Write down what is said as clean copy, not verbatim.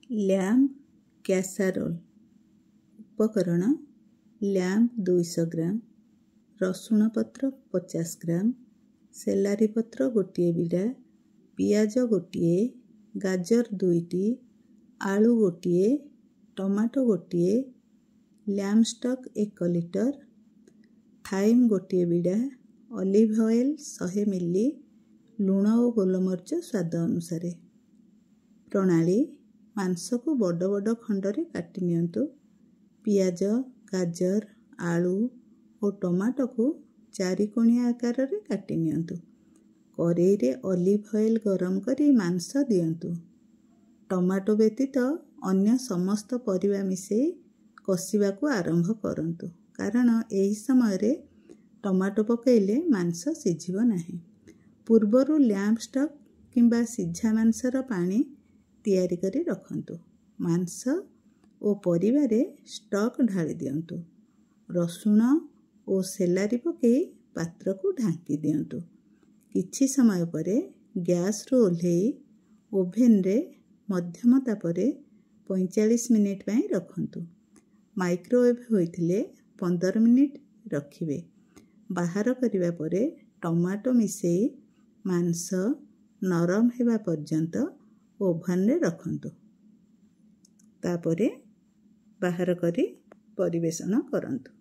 ଲ୍ୟାମ୍ବ କ୍ୟାସାରୋଲ। ଉପକରଣ: ଲ୍ୟାମ୍ବ 200 ଗ୍ରାମ, ରସୁଣ ପତ୍ର 50 ଗ୍ରାମ, ସେଲାରି ପତ୍ର 1 ବିଡ଼ା, ପିଆଜ 1, ଗାଜର 2ଟି, ଆଳୁ 1, ଟମାଟୋ 1, ଲ୍ୟାମ୍ବ ଷ୍ଟକ୍ 1 ଲିଟର, ଥାଇମ୍ 1 ବିଡ଼ା, ଅଲିଭ ଅଏଲ୍ 100 ମିଲି, ଲୁଣ ଓ ଗୋଲମରିଚ ସ୍ୱାଦ ଅନୁସାରେ। ପ୍ରଣାଳୀ: ମାଂସକୁ ବଡ଼ ବଡ଼ ଖଣ୍ଡରେ କାଟି ନିଅନ୍ତୁ। ପିଆଜ, ଗାଜର, ଆଳୁ ଓ ଟମାଟୋକୁ 4 କୋଣିଆ ଆକାରରେ କାଟି ନିଅନ୍ତୁ। କଡ଼େଇରେ ଅଲିଭ ଅଏଲ୍ ଗରମ କରି ମାଂସ ଦିଅନ୍ତୁ। ଟମାଟୋ ବ୍ୟତୀତ ଅନ୍ୟ ସମସ୍ତ ପରିବା ମିଶାଇ କଷିବାକୁ ଆରମ୍ଭ କରନ୍ତୁ, କାରଣ ଏହି ସମୟରେ ଟମାଟୋ ପକାଇଲେ ମାଂସ ସିଝିବ ନାହିଁ। ପୂର୍ବରୁ ଲ୍ୟାମ୍ବ ଷ୍ଟକ୍ କିମ୍ବା ସିଝା ମାଂସର ପାଣି ତିଆରି କରି ରଖନ୍ତୁ। ମାଂସ ଓ ପରିବାରେ ଷ୍ଟକ୍ ଢାଳି ଦିଅନ୍ତୁ। ରସୁଣ ଓ ସେଲାରି ପକାଇ ପାତ୍ରକୁ ଢାଙ୍କି ଦିଅନ୍ତୁ। କିଛି ସମୟ ପରେ ଗ୍ୟାସ୍ରୁ ଓହ୍ଲାଇ ଓଭେନ୍ରେ ମଧ୍ୟମ ତାପରେ 45 ମିନିଟ୍ ପାଇଁ ରଖନ୍ତୁ। ମାଇକ୍ରୋୱେଭ୍ ହୋଇଥିଲେ 15 ମିନିଟ୍ ରଖିବେ। ବାହାର କରିବା ପରେ ଟମାଟୋ ମିଶାଇ ମାଂସ ନରମ ହେବା ପର୍ଯ୍ୟନ୍ତ ଓଭେନ୍ରେ ରଖନ୍ତୁ। ତାପରେ ବାହାର କରି ପରିବେଷଣ କରନ୍ତୁ।